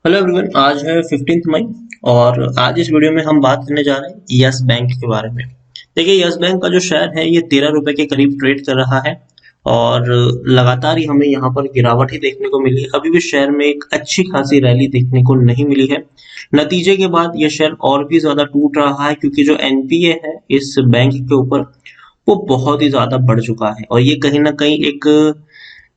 Hello everyone. आज है 15 मई और आज इस वीडियो में हम बात करने जा रहे हैं यस बैंक के बारे में। देखिए, यस बैंक का जो शेयर है ये 13 रुपए के करीब ट्रेड कर रहा है और लगातार ही हमें यहाँ पर गिरावट ही देखने को मिली है। अभी भी शेयर में एक अच्छी खासी रैली देखने को नहीं मिली है। नतीजे के बाद ये शेयर और भी ज्यादा टूट रहा है क्योंकि जो एनपीए है इस बैंक के ऊपर वो बहुत ही ज्यादा बढ़ चुका है और ये कहीं ना कहीं एक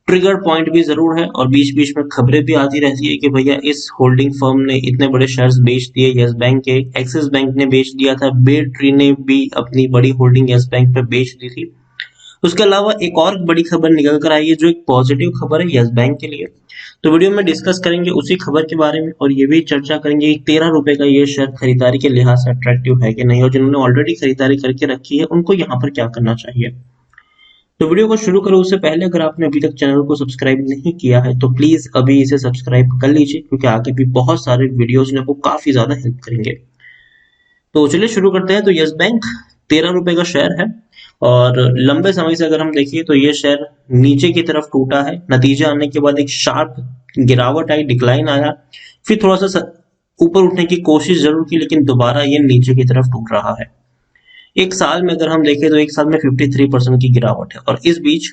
ट्रिगर पॉइंट भी जरूर है। और बीच बीच में खबरें भी आती रहती है कि भैया इस होल्डिंग फर्म ने इतने बड़े शेयर्स बेच दिए यस बैंक के। एक्सिस बैंक ने बेच दिया था, बेल ट्री ने भी अपनी बड़ी होल्डिंग यस बैंक पे बेच दी थी। उसके अलावा एक और बड़ी खबर निकल कर आई है जो एक पॉजिटिव खबर है यस बैंक के लिए। तो वीडियो में डिस्कस करेंगे उसी खबर के बारे में और ये भी चर्चा करेंगे कि 13 रुपए का ये शेयर खरीदारी के लिहाज से अट्रैक्टिव है कि नहीं, और जिन्होंने ऑलरेडी खरीदारी करके रखी है उनको यहाँ पर क्या करना चाहिए। तो वीडियो को शुरू करो उससे पहले अगर आपने अभी तक चैनल को सब्सक्राइब नहीं किया है तो प्लीज अभी इसे सब्सक्राइब कर लीजिए क्योंकि आगे भी बहुत सारे वीडियोस ने आपको काफी ज्यादा हेल्प करेंगे। तो चलिए शुरू करते हैं। तो यस बैंक 13 रुपए का शेयर है और लंबे समय से अगर हम देखिए तो ये शेयर नीचे की तरफ टूटा है। नतीजा आने के बाद एक शार्प गिरावट आई, डिक्लाइन आया, फिर थोड़ा सा ऊपर उठने की कोशिश जरूर की लेकिन दोबारा ये नीचे की तरफ टूट रहा है। एक साल में अगर हम देखें तो एक साल में 53% की गिरावट है और इस बीच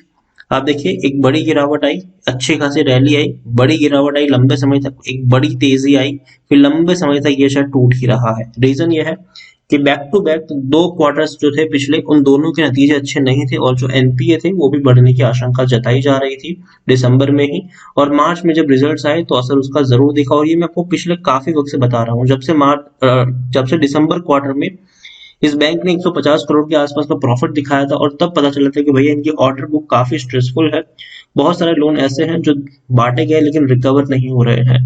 आप देखिए एक बड़ी गिरावट आई, अच्छी खासी रैली आई, बड़ी गिरावट आई, लंबे समय तक एक बड़ी तेजी आई, फिर लंबे समय तक ये शायद टूट ही रहा है। रीजन ये है कि बैक टू बैक दो क्वार्टर्स जो थे पिछले उन दोनों के नतीजे अच्छे नहीं थे और जो एनपीए थे वो भी बढ़ने की आशंका जताई जा रही थी दिसंबर में ही। और मार्च में जब रिजल्ट्स आए तो असर उसका जरूर दिखा और ये मैं आपको पिछले काफी वक्त से बता रहा हूँ। जब से दिसंबर क्वार्टर में इस बैंक ने 150 करोड़ के आसपास का प्रॉफिट दिखाया था और तब पता चला था कि भैया इनकी ऑर्डर बुक काफी स्ट्रेसफुल है। बहुत सारे लोन ऐसे हैं जो बांटे गए लेकिन रिकवर नहीं हो रहे हैं।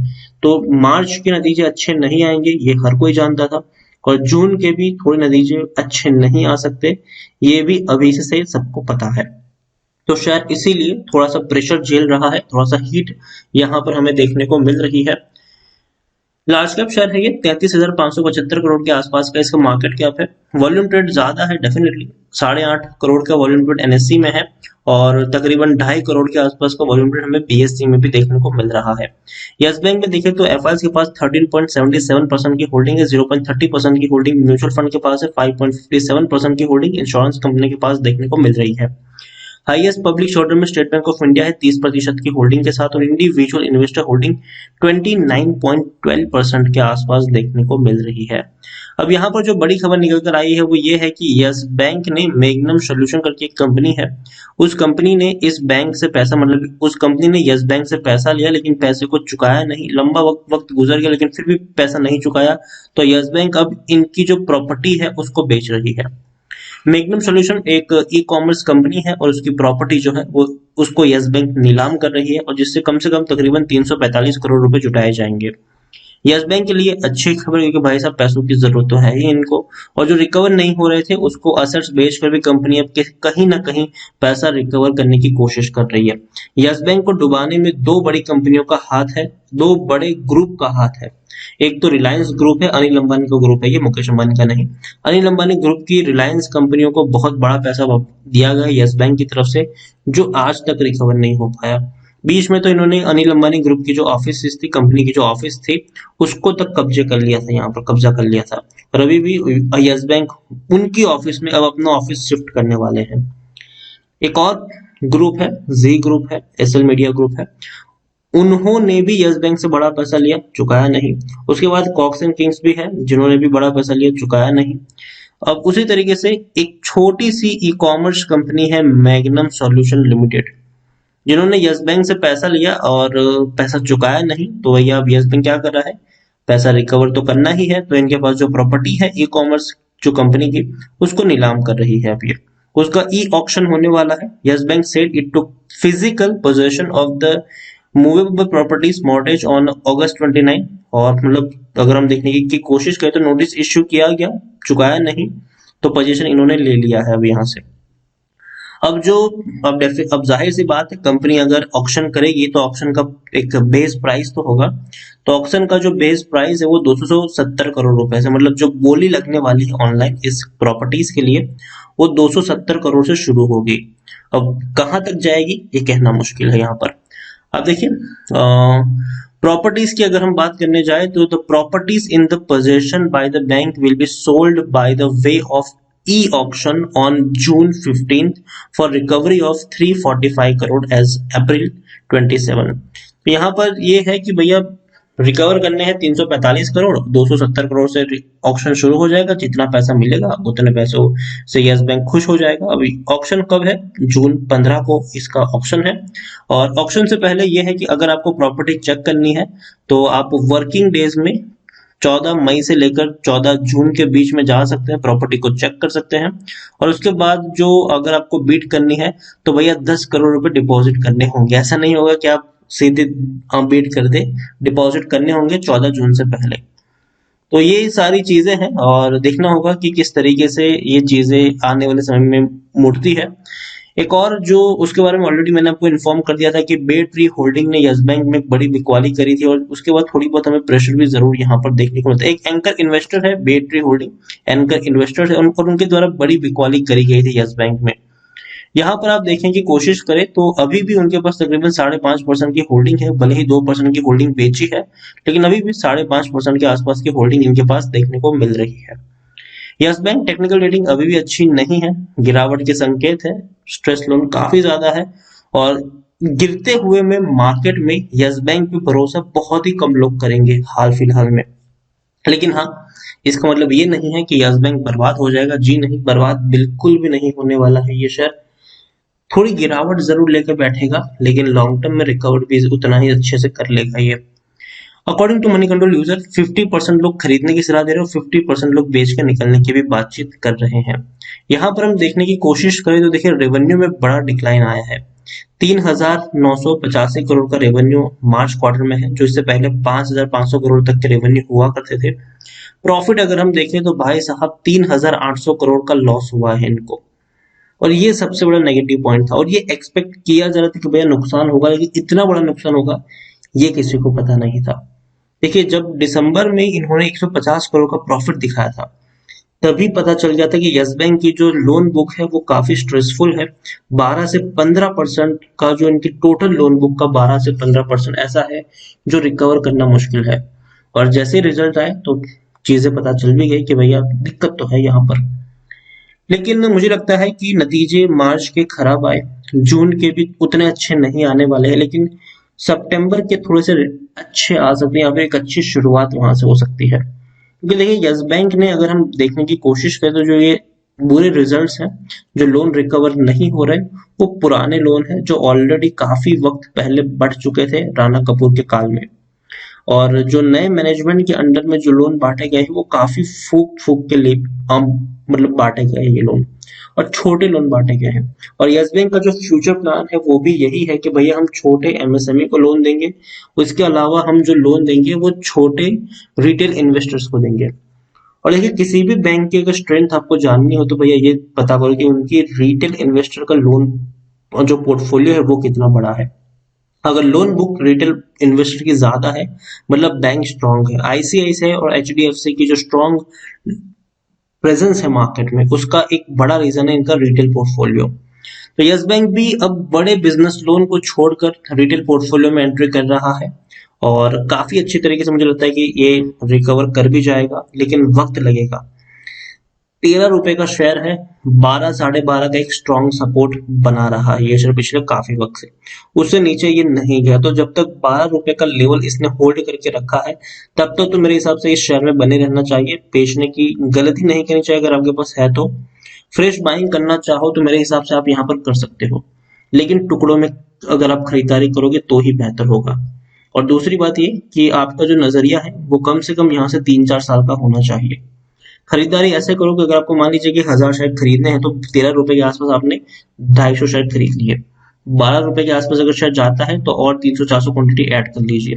तो मार्च के नतीजे अच्छे नहीं आएंगे ये हर कोई जानता था और जून के भी थोड़े नतीजे अच्छे नहीं आ सकते, ये भी अभी से सबको पता है। तो शायद इसीलिए थोड़ा सा प्रेशर झेल रहा है, थोड़ा सा हीट यहाँ पर हमें देखने को मिल रही है। लार्ज कैप शेयर है ये 33,575 करोड़ के आसपास का इसका मार्केट कैप है। वॉल्यूम ट्रेड ज्यादा है डेफिनेटली, 8.5 करोड़ का वॉल्यूम ट्रेड एनएससी में है और तकरीबन 2.5 करोड़ के आसपास का वॉल्यूम ट्रेड हमें बीएससी में भी देखने को मिल रहा है। यस बैंक में देखें तो एफआईएस के पास 13.77% की होल्डिंग है, 0.30% की होल्डिंग म्यूचुअल फंड के पास है, 5.57% की होल्डिंग इंश्योरेंस कंपनी के पास देखने को मिल रही है। हाईएस्ट पब्लिक शॉर्ट में स्टेट बैंक ऑफ इंडिया है 30% की होल्डिंग के साथ और इंडिविजुअल इन्वेस्टर होल्डिंग 29.12% के आसपास देखने को मिल रही है। अब यहाँ पर जो बड़ी खबर निकल कर आई है वो ये है कि यस बैंक ने मैग्नम सॉल्यूशन करके एक कंपनी है, उस कंपनी ने इस बैंक से पैसा मतलब उस कंपनी ने यस बैंक से पैसा लिया लेकिन पैसे को चुकाया नहीं। लंबा वक्त गुजर गया लेकिन फिर भी पैसा नहीं चुकाया तो यस बैंक अब इनकी जो प्रॉपर्टी है उसको बेच रही है। मैग्नम सॉल्यूशन एक ई कॉमर्स कंपनी है और उसकी प्रॉपर्टी जो है वो उसको यस बैंक नीलाम कर रही है और जिससे कम से कम तकरीबन 345 करोड़ रुपए जुटाए जाएंगे। यस बैंक के लिए अच्छी खबर क्योंकि भाई साहब पैसों की जरूरत तो है ही इनको, और जो रिकवर नहीं हो रहे थे उसको असेट्स बेचकर भी कंपनी अब कहीं ना कहीं पैसा रिकवर करने की कोशिश कर रही है। यस बैंक को डुबाने में दो बड़ी कंपनियों का हाथ है, दो बड़े ग्रुप का हाथ है। एक तो रिलायंस ग्रुप है, अनिल अंबानी का ग्रुप है, ये मुकेश अंबानी का नहीं। अनिल अंबानी ग्रुप की रिलायंस कंपनियों को बहुत बड़ा पैसा दिया गया यस बैंक की तरफ से जो आज तक रिकवर नहीं हो पाया। बीच में तो इन्होंने अनिल अंबानी ग्रुप की जो ऑफिस थी, कंपनी की जो ऑफिस थी उसको तक कब्जे कर लिया था, यहाँ पर कब्जा कर लिया था और अभी भी यस बैंक उनकी ऑफिस में अब अपना ऑफिस शिफ्ट करने वाले हैं। एक और ग्रुप है, जी ग्रुप है, एसएल मीडिया ग्रुप है, उन्होंने भी यस बैंक से बड़ा पैसा लिया, चुकाया नहीं। उसके बाद कॉक्स एंड किंग्स भी है जिन्होंने भी बड़ा पैसा लिया, चुकाया नहीं। अब उसी तरीके से एक छोटी सी ई कॉमर्स कंपनी है मैग्नम सॉल्यूशन लिमिटेड, जिन्होंने यस बैंक से पैसा लिया और पैसा चुकाया नहीं। तो भैया अब यस बैंक क्या कर रहा है, पैसा रिकवर तो करना ही है, तो इनके पास जो प्रॉपर्टी है ई कॉमर्स जो कंपनी की उसको नीलाम कर रही है। अब ये उसका ई ऑक्शन होने वाला है। Yes bank said it took physical possession of the movable properties mortgage on August 29, और मतलब अगर हम देखने की कोशिश करें तो नोटिस इश्यू किया गया, चुकाया नहीं, तो पोजीशन इन्होंने ले लिया है अब यहाँ से। अब जो अब जाहिर सी बात है कंपनी अगर ऑक्शन करेगी तो ऑक्शन का एक बेस प्राइस तो होगा, तो ऑक्शन का जो बेस प्राइस है वो 270 करोड़ रुपए से, मतलब जो बोली लगने वाली है ऑनलाइन इस प्रॉपर्टीज के लिए वो 270 करोड़ से शुरू होगी। अब कहां तक जाएगी ये कहना मुश्किल है यहाँ पर। अब देखिए प्रॉपर्टीज की अगर हम बात करने जाए तो the properties in the possession by the bank will be sold by the way of e auction on June 15 for recovery of 345 crore as April 27। तो यहाँ पर ये है कि भैया रिकवर करने हैं 345 करोड़, 270 करोड़ से ऑक्शन शुरू हो जाएगा, जितना पैसा मिलेगा उतने पैसों से यस बैंक खुश हो जाएगा। अभी ऑक्शन कब है? जून 15 को इसका ऑक्शन है। और ऑक्शन से पहले यह है कि अगर आपको प्रॉपर्टी चेक करनी है तो आप वर्किंग डेज में 14 मई से लेकर 14 जून के बीच में जा सकते हैं, प्रॉपर्टी को चेक कर सकते हैं। और उसके बाद जो अगर आपको बीट करनी है तो भैया 10 करोड़ रुपए डिपॉजिट करने होंगे। ऐसा नहीं होगा कि आप सीधे बीट कर दे, डिपॉजिट करने होंगे 14 जून से पहले। तो ये सारी चीजें हैं और देखना होगा कि किस तरीके से ये चीजें आने वाले समय में मुड़ती है। एक और जो उसके बारे में ऑलरेडी मैंने आपको इन्फॉर्म कर दिया था कि बे ट्री होल्डिंग ने यस बैंक में बड़ी बिकवाली करी थी और उसके बाद थोड़ी बहुत हमें प्रेशर भी जरूर यहाँ पर देखने को मिलता है। एक एंकर इन्वेस्टर है बे ट्री होल्डिंग, एंकर इन्वेस्टर है और उनके द्वारा बड़ी बिकवाली करी गई थी यस बैंक में। यहाँ पर आप देखें कि कोशिश करें तो अभी भी उनके पास तकरीबन 5.5% की होल्डिंग है, भले ही 2% की होल्डिंग बेची है, लेकिन अभी भी 5.5% के आसपास की होल्डिंग इनके पास देखने को मिल रही है। यस बैंक टेक्निकल रेटिंग अभी भी अच्छी नहीं है, गिरावट के संकेत है, स्ट्रेस लोन काफी ज्यादा है और गिरते हुए में मार्केट में यस बैंक पे भरोसा बहुत ही कम लोग करेंगे हाल फिलहाल में। लेकिन हाँ, इसका मतलब ये नहीं है कि यस बैंक बर्बाद हो जाएगा। जी नहीं, बर्बाद बिल्कुल भी नहीं होने वाला है ये शेयर। थोड़ी गिरावट जरूर लेकर बैठेगा लेकिन लॉन्ग टर्म में रिकवर भी उतना ही अच्छे से कर लेगा ये। According to Moneycontrol user 50% लोग खरीदने की सलाह दे रहे हैं और 50% लोग बेच के निकलने की भी बातचीत कर रहे हैं। यहाँ पर हम देखने की कोशिश करें तो देखिए रेवेन्यू में बड़ा डिक्लाइन आया है। 3,985 करोड़ का रेवेन्यू मार्च क्वार्टर में है, जो इससे पहले 5,500 करोड़ तक के रेवेन्यू हुआ करते थे। प्रॉफिट अगर हम देखें तो भाई साहब 3,800 करोड़ का लॉस हुआ है इनको, और ये सबसे बड़ा नेगेटिव पॉइंट था। और ये एक्सपेक्ट किया जा रहा था कि भैया नुकसान होगा, लेकिन इतना बड़ा नुकसान होगा ये किसी को पता नहीं था। देखिए जब दिसंबर में इन्होंने 150 करोड़ का प्रॉफिट दिखाया था तभी पता चल गया था कि यस बैंक की जो लोन बुक है वो काफी स्ट्रेसफुल है। 12 से 15% का जो इनकी टोटल लोन बुक का 12 से 15% ऐसा है जो रिकवर करना मुश्किल है। और जैसे रिजल्ट आए तो चीजें पता चल भी गई कि भैया दिक्कत तो है यहाँ पर। लेकिन मुझे लगता है कि नतीजे मार्च के खराब आए, जून के भी उतने अच्छे नहीं आने वाले हैं, लेकिन सितंबर के थोड़े से अच्छे आ सकते हैं या फिर एक अच्छी शुरुआत वहां से हो सकती है। क्योंकि देखिए यस बैंक ने अगर हम देखने की कोशिश करें तो जो ये बुरे रिजल्ट्स हैं, जो लोन रिकवर नहीं हो रहे, वो पुराने लोन हैं जो ऑलरेडी काफी वक्त पहले बढ़ चुके थे राणा कपूर के काल में। और जो नए मैनेजमेंट के अंडर में जो लोन बांटे गए हैं वो काफी फूक फूक के लिए मतलब बांटे गए हैं ये लोन, और छोटे लोन बांटे गए हैं। और यस बैंक का जो फ्यूचर प्लान है वो भी यही है कि भैया हम छोटे एमएसएमई को लोन देंगे, उसके अलावा हम जो लोन देंगे वो छोटे रिटेल इन्वेस्टर्स को देंगे। और देखिए किसी भी बैंक की अगर स्ट्रेंथ आपको जाननी हो तो भैया ये पता करो कि उनकी रिटेल इन्वेस्टर का लोन जो पोर्टफोलियो है वो कितना बड़ा है। अगर लोन बुक रिटेल इन्वेस्टर की ज्यादा है मतलब बैंक स्ट्रांग है। आईसीआईसीआई और एचडीएफसी की जो स्ट्रांग प्रेजेंस है मार्केट में उसका एक बड़ा रीजन है इनका रिटेल पोर्टफोलियो। तो यस बैंक भी अब बड़े बिजनेस लोन को छोड़कर रिटेल पोर्टफोलियो में एंट्री कर रहा है और काफी अच्छी तरीके से मुझे लगता है कि ये रिकवर कर भी जाएगा, लेकिन वक्त लगेगा। 13 रुपए का शेयर है, 12 12.5 का एक स्ट्रॉन्ग सपोर्ट बना रहा है ये शेयर पिछले काफी वक्त से, उससे नीचे ये नहीं गया। तो जब तक 12 रुपए का लेवल इसने होल्ड करके रखा है तब तक तो मेरे हिसाब से इस शेयर में बने रहना चाहिए। बेचने की गलती नहीं करनी चाहिए, अगर आपके पास है तो फ्रेश बाइंग करना चाहो तो मेरे हिसाब से आप यहाँ पर कर सकते हो, लेकिन टुकड़ों में अगर आप खरीदारी करोगे तो ही बेहतर होगा। और दूसरी बात ये कि आपका जो नजरिया है वो कम से कम यहाँ से 3-4 साल का होना चाहिए। खरीदारी ऐसे करो कि अगर आपको मान लीजिए कि 1000 शेयर खरीदने हैं तो 13 रुपए के आसपास आपने 250 शेयर खरीद लिए। 12 रुपए के आसपास अगर शेयर जाता है तो और 300-400 क्वांटिटी ऐड कर लीजिए।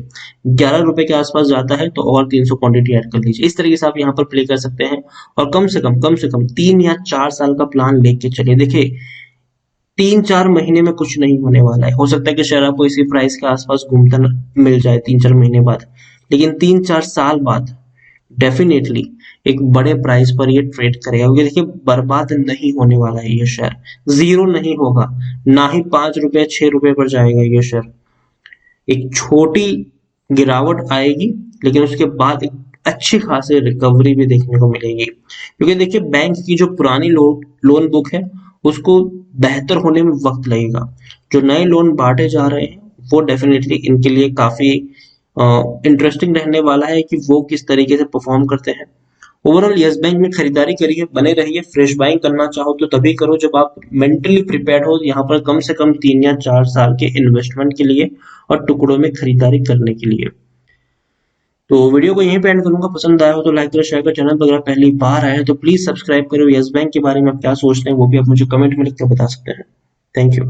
11 रुपए के आसपास जाता है तो और 300 क्वांटिटी ऐड कर लीजिए। इस तरीके से आप यहाँ पर प्ले कर सकते हैं और कम से कम 3 या 4 साल का प्लान लेके चलिए। देखिए 3-4 महीने में कुछ नहीं होने वाला है, हो सकता है कि शेयर आपको इसी प्राइस के आसपास घूमता मिल जाए 3-4 महीने बाद, लेकिन 3-4 साल बाद डेफिनेटली एक बड़े प्राइस पर ये ट्रेड करेगा। क्योंकि देखिए बर्बाद नहीं होने वाला है ये शेयर, जीरो नहीं होगा, ना ही 5 रुपए 6 रुपए पर जाएगा ये शेयर। एक छोटी गिरावट आएगी, लेकिन उसके बाद एक अच्छी खासी रिकवरी भी देखने को मिलेगी। क्योंकि देखिए बैंक की जो पुरानी लोन बुक है उसको बेहतर होने में वक्त लगेगा। जो नए लोन बांटे जा रहे हैं वो डेफिनेटली इनके लिए काफी इंटरेस्टिंग रहने वाला है कि वो किस तरीके से परफॉर्म करते हैं। ओवरऑल यस बैंक में खरीदारी करिए, बने रहिए। फ्रेश बाइंग करना चाहो तो तभी करो जब आप मेंटली प्रिपेयर्ड हो, यहाँ पर कम से कम 3 या 4 साल के इन्वेस्टमेंट के लिए और टुकड़ों में खरीदारी करने के लिए। तो वीडियो को यहीं पे एंड करूंगा। पसंद आया हो तो लाइक करो, शेयर करो। चैनल पर अगर पहली बार आए हैं तो प्लीज सब्सक्राइब करो। यस बैंक के बारे में आप क्या सोचते हैं वो भी आप मुझे कमेंट में लिख कर बता सकते हैं। Thank you.